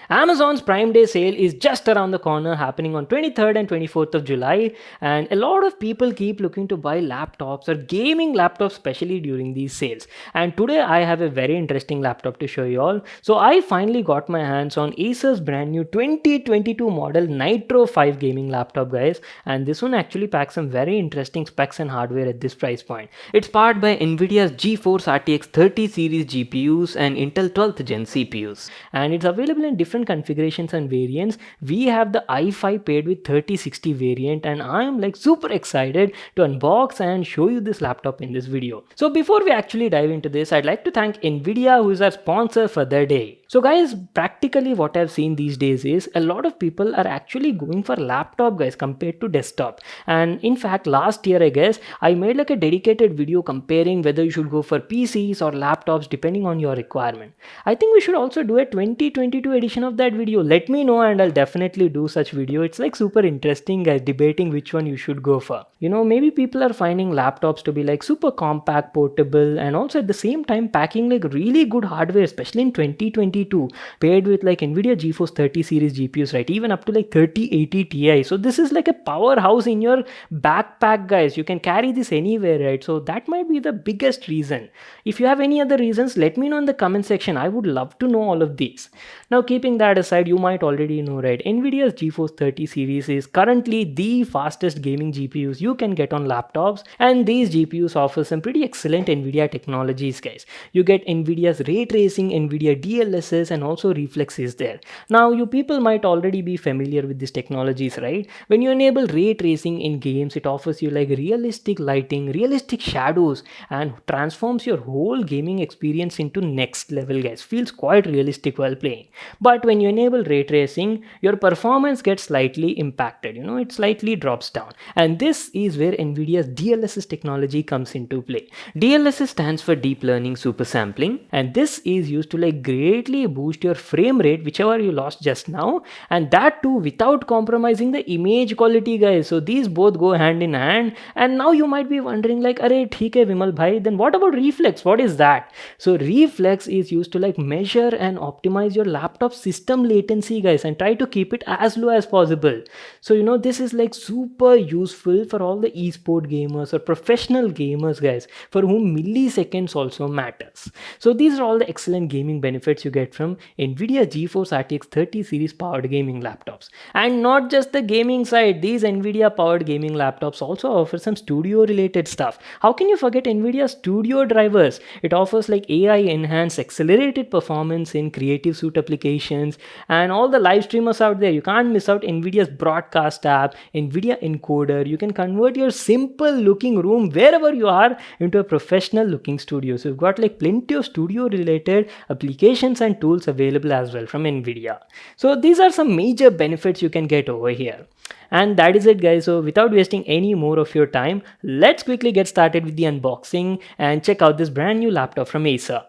Amazon's Prime Day sale is just around the corner, happening on 23rd and 24th of July, and a lot of people keep looking to buy laptops or gaming laptops, especially during these sales. And today I have a very interesting laptop to show you all. So I finally got my hands on Acer's brand new 2022 model Nitro 5 gaming laptop, guys, and this one actually packs some very interesting specs and hardware at this price point. It's powered by Nvidia's GeForce RTX 30 series GPUs and Intel 12th gen CPUs, and it's available in different configurations and variants. We have the i5 paired with 3060 variant, and I am like super excited to unbox and show you this laptop in this video. So before we actually dive into this, I'd like to thank Nvidia, who is our sponsor for the day. So guys, practically what I've seen these days is a lot of people are actually going for laptop, guys, compared to desktop. And in fact, last year I guess I made like a dedicated video comparing whether you should go for PCs or laptops depending on your requirement. I think we should also do a 2022 edition of that video. Let me know and I'll definitely do such video. It's like super interesting, guys, debating which one you should go for. You know, maybe people are finding laptops to be like super compact, portable, and also at the same time packing like really good hardware, especially in 2022, paired with like Nvidia GeForce 30 series GPUs, right? Even up to like 3080 Ti. So this is like a powerhouse in your backpack, guys. You can carry this anywhere, right? So that might be the biggest reason. If you have any other reasons, let me know in the comment section. I would love to know all of these. Now, keeping that aside, you might already know, right? Nvidia's GeForce 30 series is currently the fastest gaming GPUs you can get on laptops, and these GPUs offer some pretty excellent Nvidia technologies, guys. You get Nvidia's ray tracing, Nvidia DLSS, and also reflex is there. Now, you people might already be familiar with these technologies, right? When you enable ray tracing in games, it offers you like realistic lighting, realistic shadows, and transforms your whole gaming experience into next level, guys. Feels quite realistic while playing. But when you enable ray tracing, your performance gets slightly impacted. You know, it slightly drops down. And this is where Nvidia's DLSS technology comes into play. DLSS stands for deep learning super sampling, and this is used to like greatly boost your frame rate, whichever you lost just now, and that too without compromising the image quality, guys. So these both go hand in hand. And now you might be wondering like, "Arey, theek hai Vimal bhai, then what about reflex? What is that?" So reflex is used to like measure and optimize your laptop system latency, guys, and try to keep it as low as possible. So you know, this is like super useful for all the esport gamers or professional gamers, guys, for whom milliseconds also matters. So these are all the excellent gaming benefits you get from Nvidia GeForce RTX 30 series powered gaming laptops. And not just the gaming side, these Nvidia powered gaming laptops also offer some studio related stuff. How can you forget Nvidia Studio drivers? It offers like AI enhanced accelerated performance in Creative Suite applications, and all the live streamers out there, you can't miss out Nvidia's broadcast app, Nvidia encoder. You can convert your simple looking room wherever you are into a professional looking studio. So you've got like plenty of studio related applications and tools available as well from Nvidia. So these are some major benefits you can get over here. And that is it, guys. So without wasting any more of your time, let's quickly get started with the unboxing and check out this brand new laptop from Acer.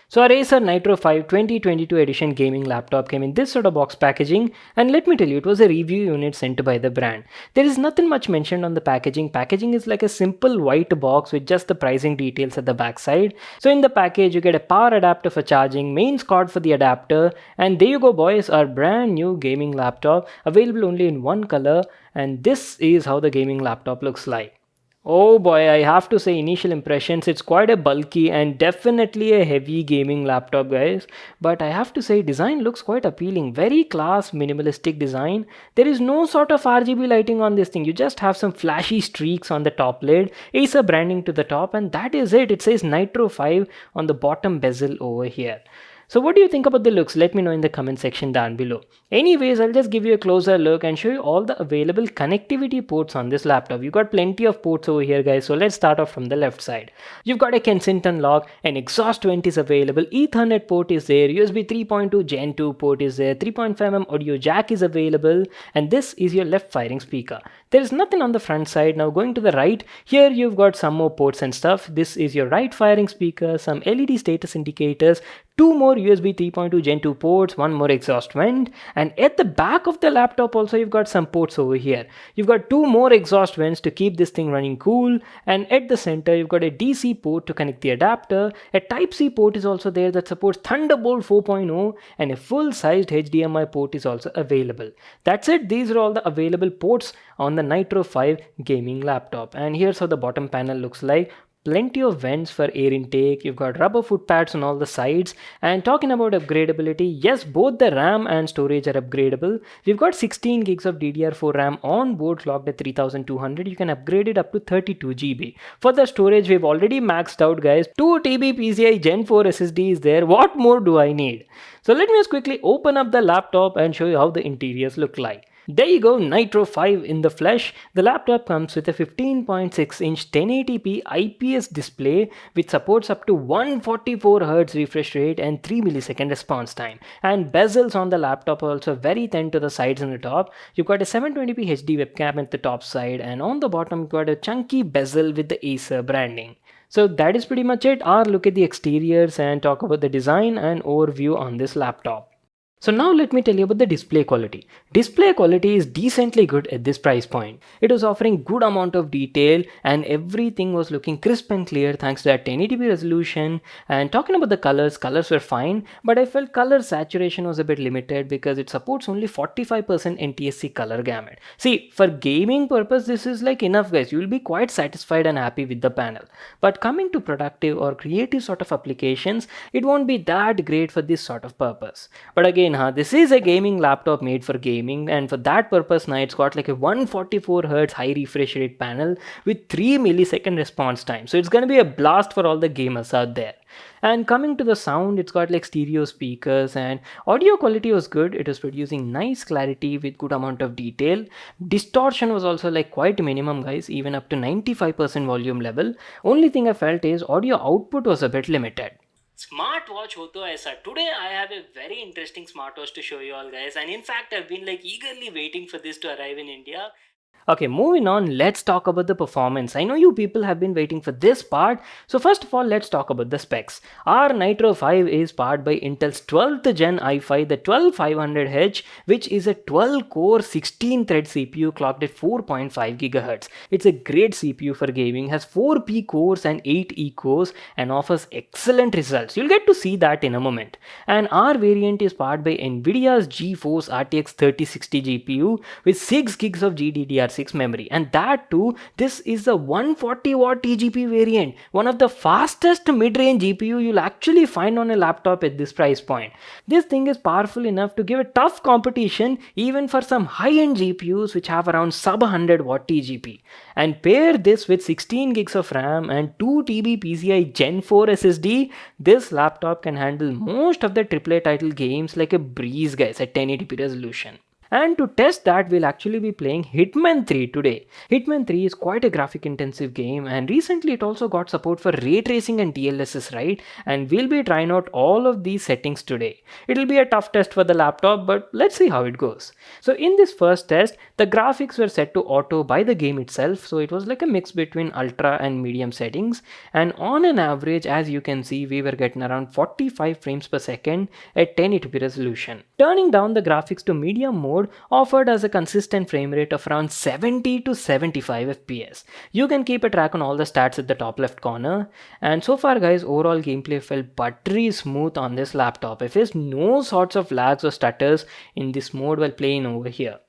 So our Acer Nitro 5 2022 edition gaming laptop came in this sort of box packaging, and let me tell you, it was a review unit sent by the brand. There is nothing much mentioned on the packaging. Packaging is like a simple white box with just the pricing details at the back side. So in the package, you get a power adapter for charging, mains cord for the adapter, and there you go, boys, our brand new gaming laptop, available only in one color, and this is how the gaming laptop looks like. Oh boy, I have to say, initial impressions, it's quite a bulky and definitely a heavy gaming laptop, guys. But I have to say, design looks quite appealing. Very class, minimalistic design. There is no sort of RGB lighting on this thing. You just have some flashy streaks on the top lid, Acer branding to the top, and that is it. It says Nitro 5 on the bottom bezel over here. So what do you think about the looks? Let me know in the comment section down below. Anyways, I'll just give you a closer look and show you all the available connectivity ports on this laptop. You've got plenty of ports over here, guys. So let's start off from the left side. You've got a Kensington lock, an exhaust vent is available, Ethernet port is there, USB 3.2 Gen 2 port is there, 3.5mm audio jack is available, and this is your left firing speaker. There is nothing on the front side. Now going to the right, here you've got some more ports and stuff. This is your right firing speaker, some LED status indicators, two more USB 3.2 Gen 2 ports, one more exhaust vent, and at the back of the laptop also you've got some ports over here. You've got two more exhaust vents to keep this thing running cool, and at the center you've got a DC port to connect the adapter. A Type-C port is also there that supports Thunderbolt 4.0, and a full-sized HDMI port is also available. That's it. These are all the available ports on the Nitro 5 gaming laptop. And here's how the bottom panel looks like. Plenty of vents for air intake, you've got rubber foot pads on all the sides. And talking about upgradability, yes, both the RAM and storage are upgradable. We've got 16 gigs of DDR4 RAM on board clocked at 3200. You can upgrade it up to 32 GB. For the storage, we've already maxed out, guys. 2 TB PCI Gen 4 SSD is there. What more do I need? So let me just quickly open up the laptop and show you how the interiors look like. There you go, Nitro 5 in the flesh. The laptop comes with a 15.6-inch 1080p IPS display which supports up to 144Hz refresh rate and 3 millisecond response time. And bezels on the laptop are also very thin to the sides and the top. You've got a 720p HD webcam at the top side, and on the bottom you've got a chunky bezel with the Acer branding. So that is pretty much it. Our look at the exteriors and talk about the design and overview on this laptop. So now let me tell you about the display quality. Display quality is decently good at this price point. It was offering good amount of detail and everything was looking crisp and clear thanks to that 1080p resolution. And talking about the colors were fine, but I felt color saturation was a bit limited because it supports only 45% NTSC color gamut. See, for gaming purpose this is like enough, guys. You will be quite satisfied and happy with the panel. But coming to productive or creative sort of applications, it won't be that great for this sort of purpose. But again, this is a gaming laptop made for gaming, and for that purpose now it's got like a 144Hz high refresh rate panel with 3 millisecond response time. So it's going to be a blast for all the gamers out there. And coming to the sound, it's got like stereo speakers and audio quality was good. It was producing nice clarity with good amount of detail. Distortion was also like quite minimum, guys, even up to 95% volume level. Only thing I felt is audio output was a bit limited. Smartwatch ho to aisa. Today I have a very interesting smartwatch to show you all, guys, and in fact I've been like eagerly waiting for this to arrive in India. Okay, moving on, let's talk about the performance. I know you people have been waiting for this part. So first of all, let's talk about the specs. Our Nitro 5 is powered by Intel's 12th gen i5, the 12500H, which is a 12-core 16-thread CPU clocked at 4.5 GHz. It's a great CPU for gaming, has 4 P cores and 8 E cores and offers excellent results. You'll get to see that in a moment. And our variant is powered by Nvidia's GeForce RTX 3060 GPU with 6 gigs of GDDR6 memory, and that too, this is the 140-watt TGP variant, one of the fastest mid-range GPU you'll actually find on a laptop at this price point. This thing is powerful enough to give a tough competition even for some high-end GPUs which have around sub 100-watt TGP. And pair this with 16 gigs of RAM and 2 TB PCI Gen 4 SSD, this laptop can handle most of the AAA title games like a breeze, guys, at 1080p resolution. And to test that, we'll actually be playing Hitman 3 today. Hitman 3 is quite a graphic intensive game, and recently it also got support for ray tracing and DLSS, right? And we'll be trying out all of these settings today. It'll be a tough test for the laptop, but let's see how it goes. So in this first test, the graphics were set to auto by the game itself, so it was like a mix between ultra and medium settings. And on an average, as you can see, we were getting around 45 frames per second at 1080p resolution. Turning down the graphics to medium mode offered us a consistent frame rate of around 70 to 75 FPS. You can keep a track on all the stats at the top left corner. And so far, guys, overall gameplay felt buttery smooth on this laptop. I faced no sorts of lags or stutters in this mode while playing over here.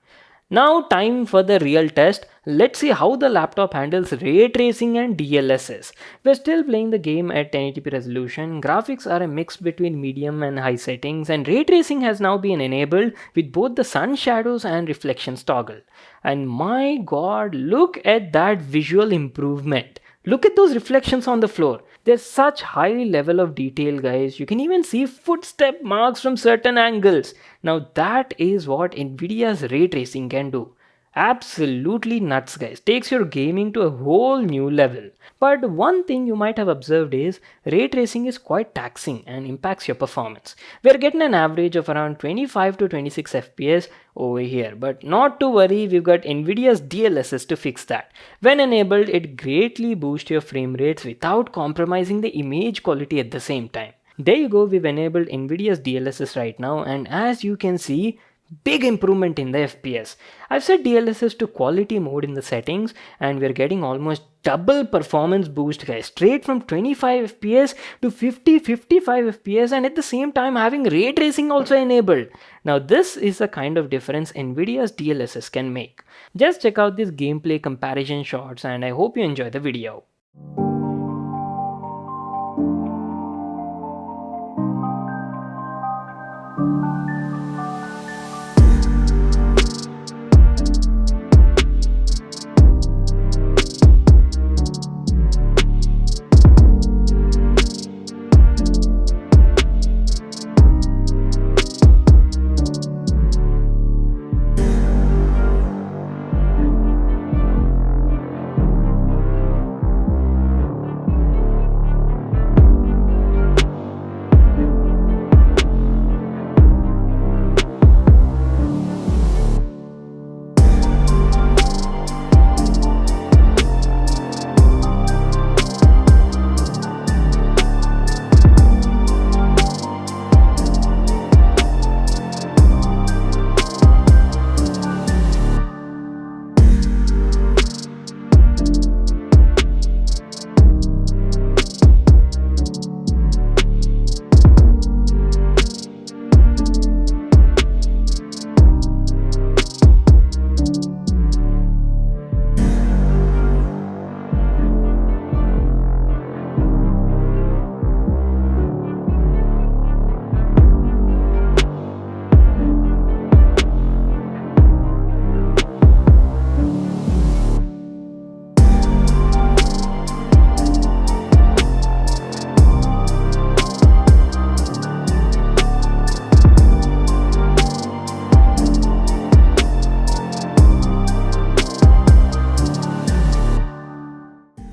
Now time for the real test. Let's see how the laptop handles ray tracing and DLSS. We're still playing the game at 1080p resolution. Graphics are a mix between medium and high settings, and ray tracing has now been enabled with both the sun shadows and reflections toggle. And my god, look at that visual improvement. Look at those reflections on the floor. There's such high level of detail, guys. You can even see footstep marks from certain angles. Now that is what Nvidia's ray tracing can do. Absolutely nuts, guys. Takes your gaming to a whole new level. But one thing you might have observed is ray tracing is quite taxing and impacts your performance. We're getting an average of around 25 to 26 FPS over here. But not to worry, we've got Nvidia's DLSS to fix that. When enabled, it greatly boosts your frame rates without compromising the image quality at the same time. There you go, we've enabled NVIDIA's DLSS right now, and as you can see, big improvement in the FPS. I've set DLSS to quality mode in the settings, and we're getting almost double performance boost, guys, straight from 25 FPS to 55 FPS, and at the same time having ray tracing also enabled. Now this is the kind of difference NVIDIA's DLSS can make. Just check out these gameplay comparison shots, and I hope you enjoy the video.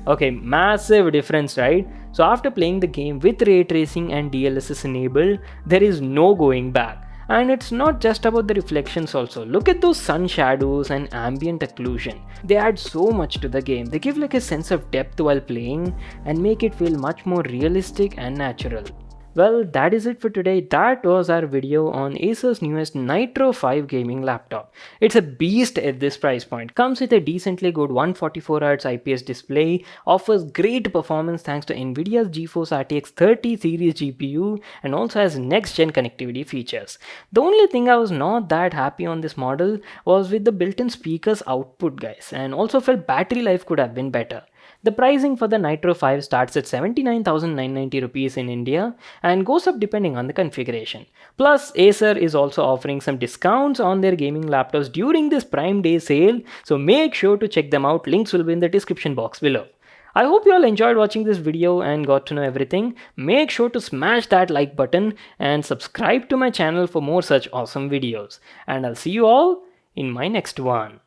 Okay, massive difference, right? So after playing the game with ray tracing and DLSS enabled, there is no going back. And it's not just about the reflections also. Look at those sun shadows and ambient occlusion. They add so much to the game. They give like a sense of depth while playing and make it feel much more realistic and natural. Well, that is it for today. That was our video on Acer's newest Nitro 5 gaming laptop. It's a beast at this price point. Comes with a decently good 144Hz IPS display, offers great performance thanks to NVIDIA's GeForce RTX 30 series GPU, and also has next-gen connectivity features. The only thing I was not that happy on this model was with the built-in speakers output, guys, and also felt battery life could have been better. The pricing for the Nitro 5 starts at 79,990 rupees in India and goes up depending on the configuration. Plus, Acer is also offering some discounts on their gaming laptops during this Prime Day sale, so make sure to check them out. Links will be in the description box below. I hope you all enjoyed watching this video and got to know everything. Make sure to smash that like button and subscribe to my channel for more such awesome videos. And I'll see you all in my next one.